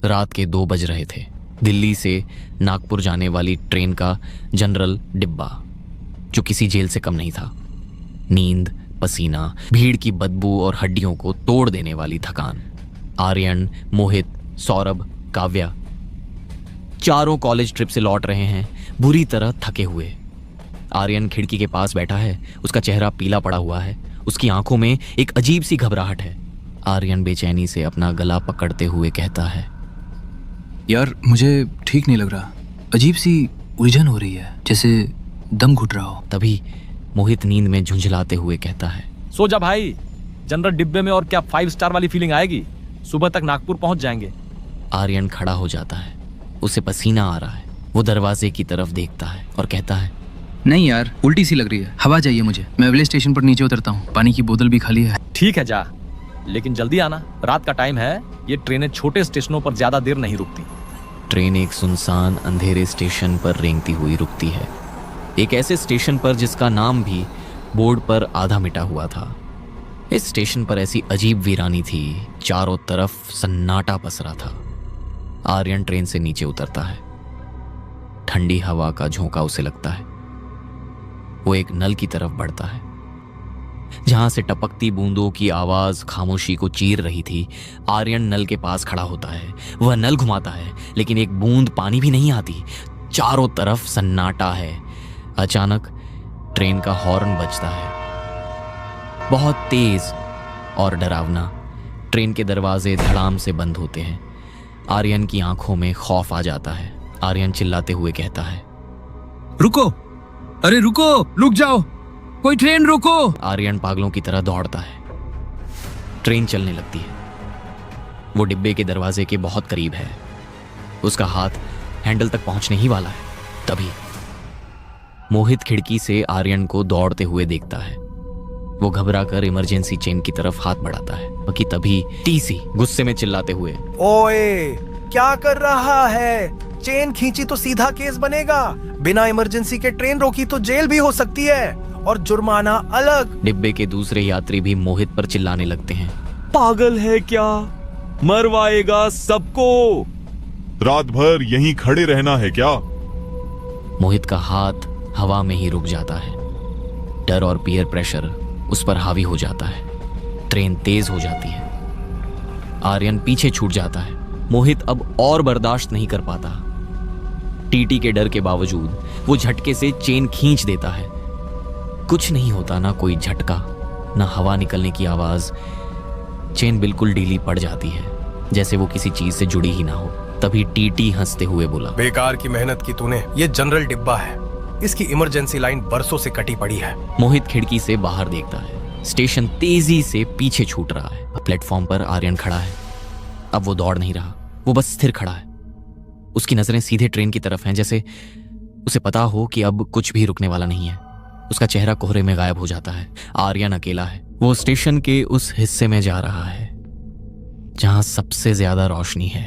रात के 2 बज रहे थे। दिल्ली से नागपुर जाने वाली ट्रेन का जनरल डिब्बा, जो किसी जेल से कम नहीं था। नींद, पसीना, भीड़ की बदबू और हड्डियों को तोड़ देने वाली थकान। आर्यन, मोहित, सौरभ, काव्या चारों कॉलेज ट्रिप से लौट रहे हैं, बुरी तरह थके हुए। आर्यन खिड़की के पास बैठा है, उसका चेहरा पीला पड़ा हुआ है, उसकी आंखों में एक अजीब सी घबराहट है। आर्यन बेचैनी से अपना गला पकड़ते हुए कहता है, यार मुझे ठीक नहीं लग रहा, अजीब सी उलझन हो रही है, जैसे दम घुट रहा हो। तभी मोहित नींद में झुंझलाते हुए कहता है, सो जा भाई, जनरल डिब्बे में और क्या 5 स्टार वाली फीलिंग आएगी? सुबह तक नागपुर पहुंच जाएंगे। आर्यन खड़ा हो जाता है, उसे पसीना आ रहा है। वो दरवाजे की तरफ देखता है और कहता है, नहीं यार, उल्टी सी लग रही है, हवा चाहिए मुझे। मैं अगले स्टेशन पर नीचे उतरता हूँ, पानी की बोतल भी खाली है। ठीक है जा, लेकिन जल्दी आना, रात का टाइम है। ये ट्रेनें छोटे स्टेशनों पर ज्यादा देर नहीं रुकती। ट्रेन एक सुनसान अंधेरे स्टेशन पर रेंगती हुई रुकती है, एक ऐसे स्टेशन पर जिसका नाम भी बोर्ड पर आधा मिटा हुआ था। इस स्टेशन पर ऐसी अजीब वीरानी थी, चारों तरफ सन्नाटा पसरा था। आर्यन ट्रेन से नीचे उतरता है, ठंडी हवा का झोंका उसे लगता है। वो एक नल की तरफ बढ़ता है, जहां से टपकती बूंदों की आवाज खामोशी को चीर रही थी। आर्यन नल के पास खड़ा होता है, वह नल घुमाता है, लेकिन एक बूंद पानी भी नहीं आती। चारों तरफ सन्नाटा है। अचानक ट्रेन का हॉर्न बजता है, बहुत तेज और डरावना। ट्रेन के दरवाजे धड़ाम से बंद होते हैं। आर्यन की आंखों में खौफ आ जाता है। आर्यन चिल्लाते हुए कहता है, रुको, अरे रुको, रुक जाओ, कोई ट्रेन रोको। आर्यन पागलों की तरह दौड़ता है। ट्रेन चलने लगती है। वो डिब्बे के दरवाजे के बहुत करीब है, उसका हाथ हैंडल तक पहुंचने ही वाला है। तभी मोहित खिड़की से आर्यन को दौड़ते हुए देखता है। वो घबरा कर इमरजेंसी चेन की तरफ हाथ बढ़ाता है कि तभी टीसी गुस्से में चिल्लाते हुए, ओए क्या कर रहा है? चेन खींची तो सीधा केस बनेगा, बिना इमरजेंसी के ट्रेन रोकी तो जेल भी हो सकती है, और जुर्माना अलग। डिब्बे के दूसरे यात्री भी मोहित पर चिल्लाने लगते हैं, पागल है क्या? मरवाएगा सबको। रात भर यहीं खड़े रहना है क्या? मोहित का हाथ हवा में ही रुक जाता है। डर और पीयर प्रेशर उस पर हावी हो जाता है। ट्रेन तेज हो जाती है। आर्यन पीछे छूट जाता है। मोहित अब और बर्दाश्त नहीं कर पाता। टीटी के डर के बावजूद वो झटके से चेन खींच देता है। कुछ नहीं होता, ना कोई झटका, ना हवा निकलने की आवाज। चेन बिल्कुल ढीली पड़ जाती है, जैसे वो किसी चीज से जुड़ी ही ना हो। तभी टीटी हंसते हुए बोला, बेकार की मेहनत की तूने, ये जनरल डिब्बा है, इसकी इमरजेंसी लाइन बरसों से कटी पड़ी है। मोहित खिड़की से बाहर देखता है। स्टेशन तेजी से पीछे छूट रहा है। प्लेटफॉर्म पर आर्यन खड़ा है। अब वो दौड़ नहीं रहा, वो बस स्थिर खड़ा है। उसकी नजरें सीधे ट्रेन की तरफ हैं, जैसे उसे पता हो कि अब कुछ भी रुकने वाला नहीं है। उसका चेहरा कोहरे में गायब हो जाता है। आर्यन अकेला है। वो स्टेशन के उस हिस्से में जा रहा है जहां सबसे ज्यादा रोशनी है।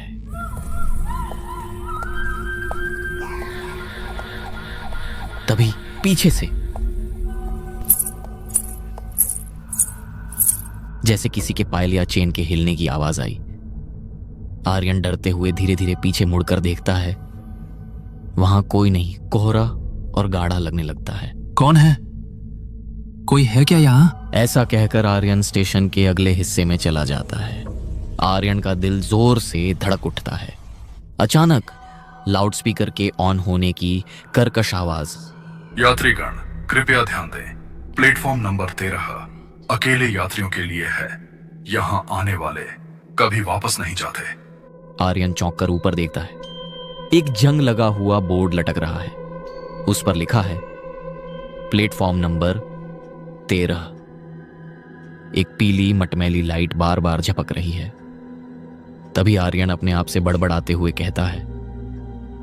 तभी पीछे से जैसे किसी के पायल या चेन के हिलने की आवाज आई। आर्यन डरते हुए धीरे धीरे पीछे मुड़कर देखता है। वहां कोई नहीं, कोहरा और गाढ़ा लगने लगता है। कौन है? कोई है क्या यहाँ? ऐसा कहकर आर्यन स्टेशन के अगले हिस्से में चला जाता है। आर्यन का दिल जोर से धड़क उठता है। अचानक लाउडस्पीकर के ऑन होने की कर्कश आवाज, यात्रीगण कृपया ध्यान दें, प्लेटफॉर्म नंबर 13 अकेले यात्रियों के लिए है। यहाँ आने वाले कभी वापस नहीं जाते। आर्यन चौंक कर ऊपर देखता है। एक जंग लगा हुआ बोर्ड लटक रहा है। उस पर लिखा है, प्लेटफॉर्म नंबर 13। एक पीली मटमैली लाइट बार बार झपक रही है। तभी आर्यन अपने आप से बड़बड़ाते हुए कहता है,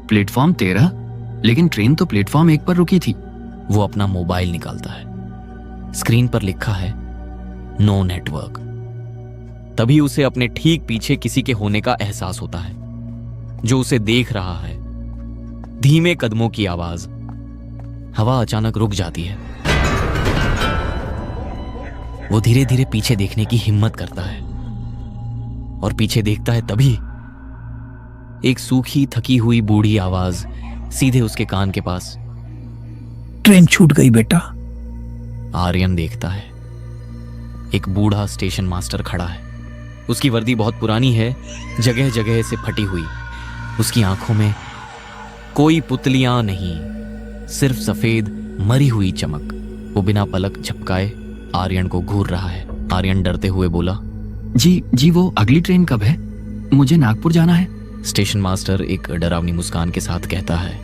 प्लेटफॉर्म 13? लेकिन ट्रेन तो प्लेटफॉर्म 1 पर रुकी थी। वो अपना मोबाइल निकालता है। स्क्रीन पर लिखा है, नो नेटवर्क। तभी उसे अपने ठीक पीछे किसी के होने का एहसास होता है, जो उसे देख रहा है। धीमे कदमों की आवाज। हवा अचानक रुक जाती है। वो धीरे धीरे पीछे देखने की हिम्मत करता है और पीछे देखता है। तभी एक सूखी थकी हुई बूढ़ी आवाज सीधे उसके कान के पास। ट्रेन छूट गई बेटा। आर्यन देखता है एक बूढ़ा स्टेशन मास्टर खड़ा है। उसकी वर्दी बहुत पुरानी है, जगह जगह से फटी हुई। उसकी आंखों में कोई पुतलियां नहीं, सिर्फ सफेद मरी हुई चमक। वो बिना पलक झपकाए आर्यन को घूर रहा है। आर्यन डरते हुए बोला, जी वो अगली ट्रेन कब है? मुझे नागपुर जाना है। स्टेशन मास्टर एक डरावनी मुस्कान के साथ कहता है,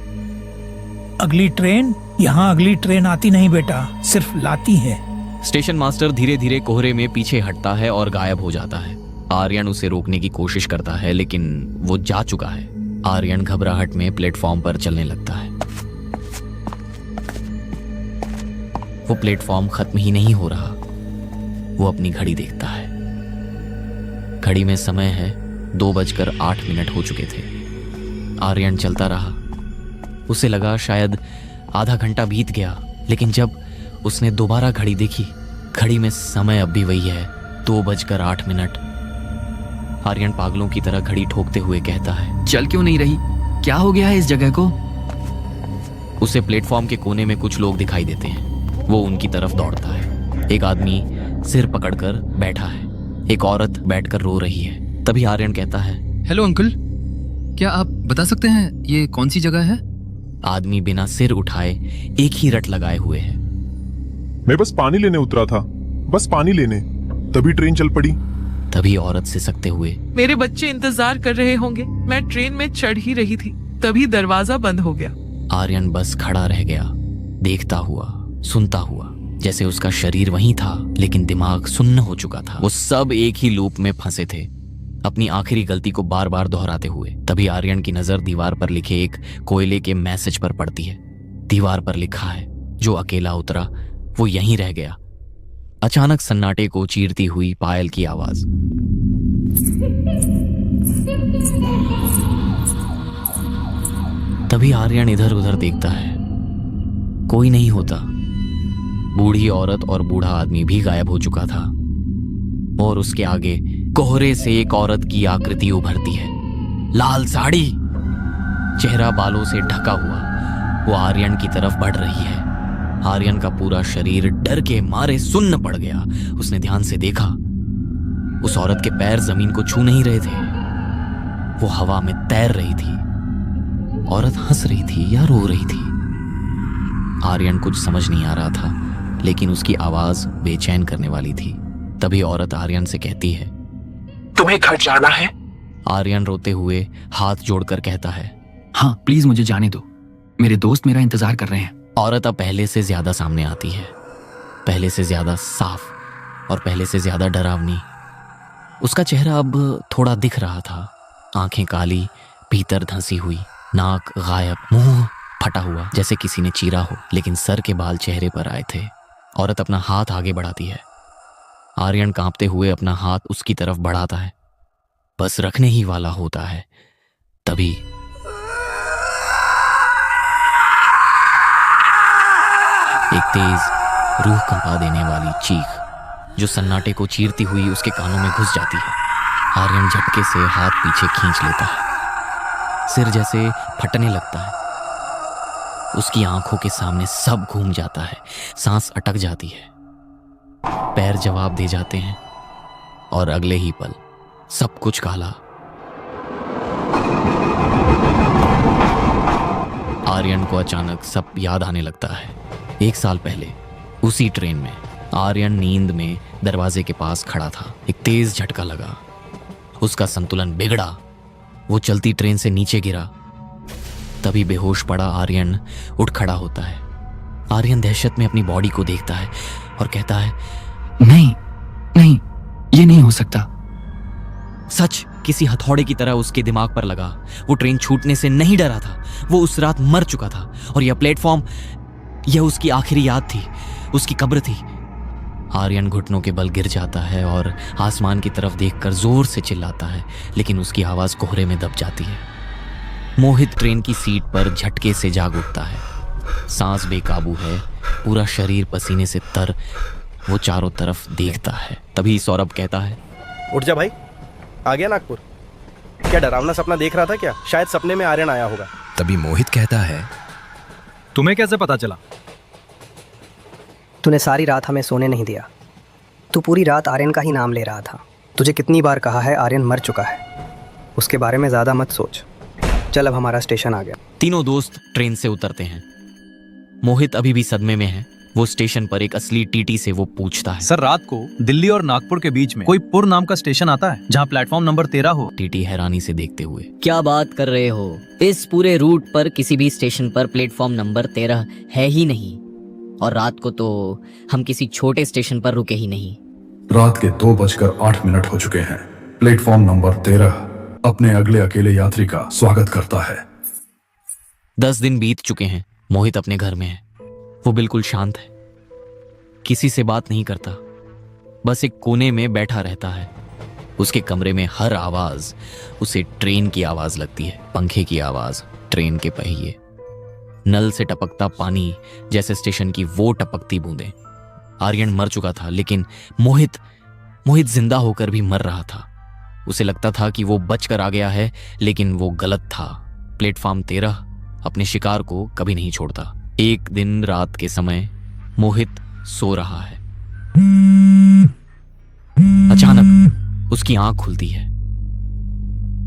अगली ट्रेन? यहाँ अगली ट्रेन आती नहीं बेटा, सिर्फ लाती है। स्टेशन मास्टर धीरे धीरे कोहरे में पीछे हटता है और गायब हो जाता है। आर्यन उसे रोकने की कोशिश करता है, लेकिन वो जा चुका है। आर्यन घबराहट में प्लेटफॉर्म पर चलने लगता है। वो प्लेटफॉर्म खत्म ही नहीं हो रहा। वो अपनी घड़ी देखता है। घड़ी में समय है 2:08 हो चुके थे। आर्यन चलता रहा। उसे लगा शायद आधा घंटा बीत गया, लेकिन जब उसने दोबारा घड़ी देखी, घड़ी में समय अब भी वही है, 2:08। आर्यन पागलों की तरह घड़ी ठोकते हुए कहता है, चल क्यों नहीं रही? क्या हो गया है इस जगह को? उसे प्लेटफॉर्म के कोने में कुछ लोग दिखाई देते हैं। वो उनकी तरफ दौड़ता है। एक आदमी सिर पकड़कर बैठा है, एक औरत बैठकर रो रही है। तभी आर्यन कहता है, हेलो अंकल, क्या आप बता सकते हैं ये कौन सी जगह है? आदमी बिना सिर उठाए एक ही रट लगाए हुए है। मैं बस पानी लेने उतरा था, बस पानी लेने, तभी ट्रेन चल पड़ी। तभी औरत सिसकते हुए, मेरे बच्चे इंतजार कर रहे होंगे, मैं ट्रेन में चढ़ ही रही थी, तभी दरवाजा बंद हो गया। आर्यन बस खड़ा रह गया, देखता हुआ, सुनता हुआ, जैसे उसका शरीर वहीं था लेकिन दिमाग सुन्न हो चुका था। वो सब एक ही लूप में फंसे थे, अपनी आखिरी गलती को बार बार दोहराते हुए। तभी आर्यन की नजर दीवार पर लिखे एक कोयले के मैसेज पर पड़ती है। दीवार पर लिखा है, जो अकेला उतरा वो यहीं रह गया। अचानक सन्नाटे को चीरती हुई पायल की आवाज। तभी आर्यन इधर उधर देखता है, कोई नहीं होता। बूढ़ी औरत और बूढ़ा आदमी भी गायब हो चुका था और उसके आगे कोहरे से एक औरत की आकृति उभरती है। लाल साड़ी, चेहरा बालों से ढका हुआ, वो आर्यन की तरफ बढ़ रही है। आर्यन का पूरा शरीर डर के मारे सुन्न पड़ गया। उसने ध्यान से देखा, उस औरत के पैर जमीन को छू नहीं रहे थे। वो हवा में तैर रही थी। औरत हंस रही थी या रो रही थी, आर्यन कुछ समझ नहीं आ रहा था, लेकिन उसकी आवाज बेचैन करने वाली थी। तभी औरत आर्यन से कहती है, तुम्हें घर जाना है? आर्यन रोते हुए हाथ जोड़कर कहता है, हाँ प्लीज मुझे जाने दो, मेरे दोस्त मेरा इंतजार कर रहे हैं। औरत अब पहले से ज्यादा सामने आती है, पहले से ज्यादा साफ और पहले से ज्यादा डरावनी। उसका चेहरा अब थोड़ा दिख रहा था। आंखें काली, भीतर धंसी हुई, नाक गायब, मुंह फटा हुआ जैसे किसी ने चीरा हो, लेकिन सर के बाल चेहरे पर आए थे। औरत अपना हाथ आगे बढ़ाती है। आर्यन कांपते हुए अपना हाथ उसकी तरफ बढ़ाता है, बस रखने ही वाला होता है। तभी एक तेज रूह कंपा देने वाली चीख जो सन्नाटे को चीरती हुई उसके कानों में घुस जाती है। आर्यन झटके से हाथ पीछे खींच लेता है, सिर जैसे फटने लगता है। उसकी आंखों के सामने सब घूम जाता है, सांस अटक जाती है, पैर जवाब दे जाते हैं और अगले ही पल सब कुछ काला। आर्यन को अचानक सब याद आने लगता है। 1 साल पहले उसी ट्रेन में आर्यन नींद में दरवाजे के पास खड़ा था। एक तेज झटका लगा, उसका संतुलन बिगड़ा, वो चलती ट्रेन से नीचे गिरा। तभी बेहोश पड़ा आर्यन उठ खड़ा होता है। आर्यन दहशत में अपनी बॉडी को देखता है और कहता है, नहीं नहीं, ये नहीं हो सकता। सच किसी हथौड़े की तरह उसके दिमाग पर लगा। वो ट्रेन छूटने से नहीं डरा था, वो उस रात मर चुका था और यह प्लेटफॉर्म, यह उसकी आखिरी याद थी, उसकी कब्र थी। आर्यन घुटनों के बल गिर जाता है और आसमान की तरफ देखकर जोर से चिल्लाता है, लेकिन उसकी आवाज कोहरे में दब जाती है। मोहित ट्रेन की सीट पर झटके से जाग उठता है। सांस बेकाबू है, पूरा शरीर पसीने से तर। वो चारों तरफ देखता है। तभी सौरभ कहता है, उठ जा भाई, आ गया नागपुर। क्या डरावना सपना देख रहा था क्या? शायद सपने में आर्यन आया होगा। तभी मोहित कहता है, तुम्हें कैसे पता चला? तूने सारी रात हमें सोने नहीं दिया। तू पूरी रात आर्यन का ही नाम ले रहा था। तुझे कितनी बार कहा है आर्यन मर चुका है, उसके बारे में ज़्यादा मत सोच। चल अब हमारा स्टेशन आ गया। तीनों दोस्त ट्रेन से उतरते हैं। मोहित अभी भी सदमे में है। वो स्टेशन पर एक असली टीटी से वो पूछता है, सर, रात को दिल्ली और नागपुर के बीच में कोई पुर नाम का स्टेशन आता है जहाँ प्लेटफॉर्म नंबर 13 हो? टीटी हैरानी से देखते हुए, क्या बात कर रहे हो? इस पूरे रूट पर किसी भी स्टेशन पर प्लेटफॉर्म नंबर 13 है ही नहीं। और रात को तो हम किसी छोटे स्टेशन पर रुके ही नहीं। रात के 2:08 हो चुके हैं। प्लेटफॉर्म नंबर 13 अपने अगले अकेले यात्री का स्वागत करता है। 10 दिन बीत चुके हैं। मोहित अपने घर में है। वो बिल्कुल शांत है, किसी से बात नहीं करता, बस एक कोने में बैठा रहता है। उसके कमरे में हर आवाज उसे ट्रेन की आवाज लगती है। पंखे की आवाज, ट्रेन के पहिए, नल से टपकता पानी, जैसे स्टेशन की वो टपकती बूंदें। आर्यन मर चुका था, लेकिन मोहित जिंदा होकर भी मर रहा था। उसे लगता था कि वो बचकर आ गया है, लेकिन वो गलत था। प्लेटफॉर्म 13 अपने शिकार को कभी नहीं छोड़ता। एक दिन रात के समय मोहित सो रहा है। अचानक उसकी आंख खुलती है।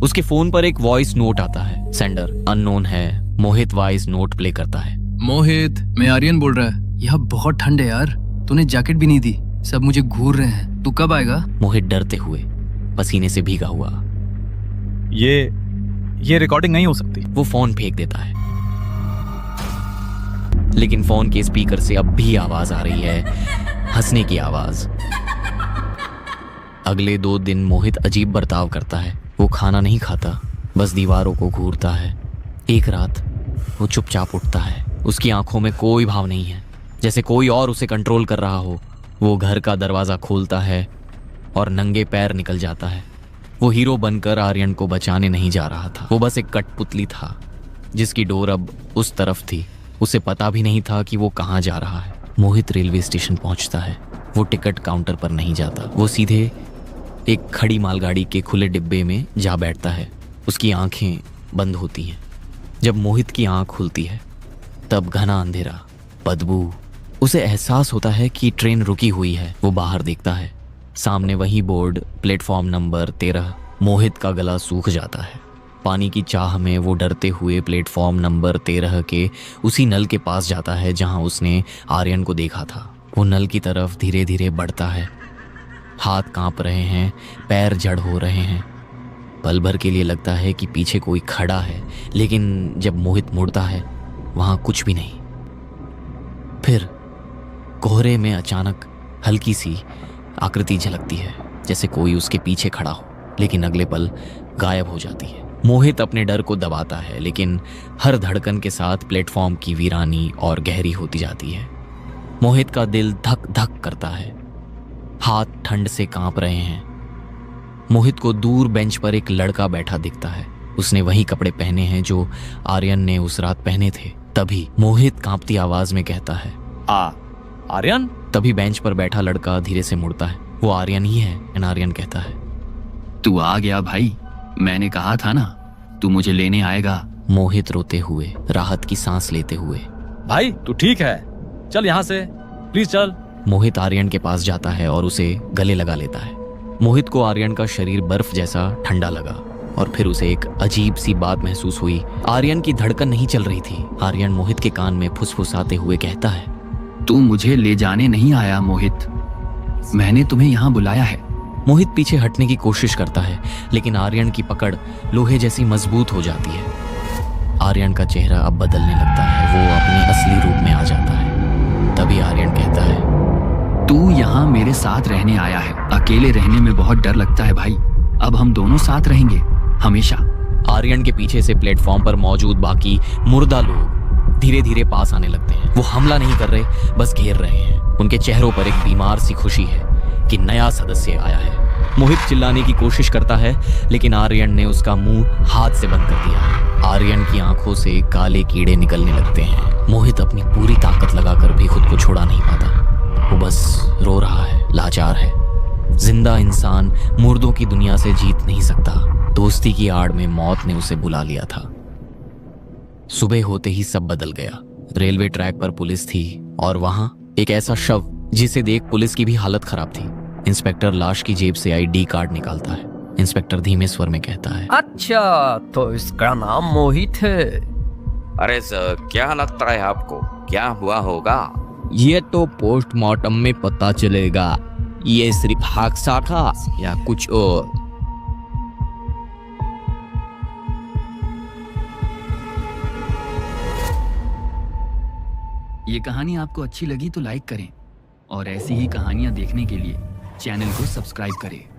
उसके फोन पर एक वॉइस नोट आता है। सेंडर अननोन है। मोहित वॉइस नोट प्ले करता है। मोहित, मैं आर्यन बोल रहा है। यहाँ बहुत ठंड है यार, तूने जैकेट भी नहीं दी, सब मुझे घूर रहे हैं। तू कब आएगा? मोहित डरते हुए, पसीने से भीगा हुआ। ये रिकॉर्डिंग नहीं हो सकती। वो फोन फेंक देता है, लेकिन फोन के स्पीकर से अब भी आवाज आ रही है, हंसने की आवाज। अगले 2 दिन मोहित अजीब बर्ताव करता है। वो खाना नहीं खाता, बस दीवारों को घूरता है। एक रात वो चुपचाप उठता है। उसकी आंखों में कोई भाव नहीं है, जैसे कोई और उसे कंट्रोल कर रहा हो। वो घर का दरवाजा खोलता है और नंगे पैर निकल जाता है। वो हीरो बनकर आर्यन को बचाने नहीं जा रहा था। वो बस एक कठपुतली था जिसकी डोर अब उस तरफ थी। उसे पता भी नहीं था कि वो कहाँ जा रहा है। मोहित रेलवे स्टेशन पहुंचता है। वो टिकट काउंटर पर नहीं जाता। वो सीधे एक खड़ी मालगाड़ी के खुले डिब्बे में जा बैठता है। उसकी आंखें बंद होती हैं। जब मोहित की आंख खुलती है, तब घना अंधेरा, बदबू। उसे एहसास होता है कि ट्रेन रुकी हुई है। वो बाहर देखता है, सामने वही बोर्ड, प्लेटफॉर्म नंबर 13। मोहित का गला सूख जाता है। पानी की चाह में वो डरते हुए प्लेटफॉर्म नंबर 13 के उसी नल के पास जाता है जहां उसने आर्यन को देखा था। वो नल की तरफ धीरे धीरे बढ़ता है। हाथ कांप रहे हैं, पैर जड़ हो रहे हैं। पल भर के लिए लगता है कि पीछे कोई खड़ा है, लेकिन जब मोहित मुड़ता है, वहां कुछ भी नहीं। फिर कोहरे में अचानक हल्की सी आकृति झलकती है, जैसे कोई उसके पीछे खड़ा हो, लेकिन अगले पल गायब हो जाती है। मोहित अपने डर को दबाता है, लेकिन हर धड़कन के साथ प्लेटफॉर्म की वीरानी और गहरी होती जाती है। मोहित का दिल धक धक करता है, हाथ ठंड से कांप रहे हैं। मोहित को दूर बेंच पर एक लड़का बैठा दिखता है। उसने वही कपड़े पहने हैं जो आर्यन ने उस रात पहने थे। तभी मोहित कांपती आवाज में कहता है, आर्यन? तभी बेंच पर बैठा लड़का धीरे से मुड़ता है। वो आर्यन ही है। आर्यन कहता है, तू आ गया भाई, मैंने कहा था ना तू मुझे लेने आएगा। मोहित रोते हुए, राहत की सांस लेते हुए, भाई तू ठीक है? चल यहाँ से, प्लीज चल। मोहित आर्यन के पास जाता है और उसे गले लगा लेता है। मोहित को आर्यन का शरीर बर्फ जैसा ठंडा लगा और फिर उसे एक अजीब सी बात महसूस हुई। आर्यन की धड़कन नहीं चल रही थी। आर्यन मोहित के कान में फुसफुसाते हुए कहता है, तू मुझे ले जाने नहीं आया मोहित, मैंने तुम्हें यहाँ बुलाया है। मोहित पीछे हटने की कोशिश करता है, लेकिन आर्यन की पकड़ लोहे जैसी मजबूत हो जाती है। आर्यन का चेहरा अब बदलने लगता है। वो अपने असली रूप में आ जाता है। तभी आर्यन कहता है, तू यहाँ मेरे साथ रहने आया है। अकेले रहने में बहुत डर लगता है भाई, अब हम दोनों साथ रहेंगे हमेशा। आर्यन के पीछे से प्लेटफॉर्म पर मौजूद बाकी मुर्दा लोग धीरे धीरे पास आने लगते हैं। वो हमला नहीं कर रहे, बस घेर रहे हैं। उनके चेहरों पर एक बीमार सी खुशी है कि नया सदस्य आया है। मोहित चिल्लाने की कोशिश करता है, लेकिन आर्यन ने उसका मुंह हाथ से बंद कर दिया। आर्यन की आंखों से काले कीड़े निकलने लगते हैं। मोहित अपनी पूरी ताकत लगाकर भी खुद को छोड़ा नहीं पाता। वो बस रो रहा है, लाचार है। जिंदा इंसान मुर्दों की दुनिया से जीत नहीं सकता। दोस्ती की आड़ में मौत ने उसे बुला लिया था। सुबह होते ही सब बदल गया। रेलवे ट्रैक पर पुलिस थी और वहां एक ऐसा शव जिसे देख पुलिस की भी हालत खराब थी। इंस्पेक्टर लाश की जेब से ID कार्ड निकालता है। इंस्पेक्टर धीमे स्वर में कहता है, अच्छा, तो इसका नाम मोहित है। अरे सर, क्या लगता है आपको, क्या हुआ होगा? ये तो पोस्टमार्टम में पता चलेगा। ये सिर्फ हादसा था या कुछ और। ये कहानी आपको अच्छी लगी तो लाइक करें और ऐसी ही कहानियां देखने के लिए चैनल को सब्सक्राइब करें।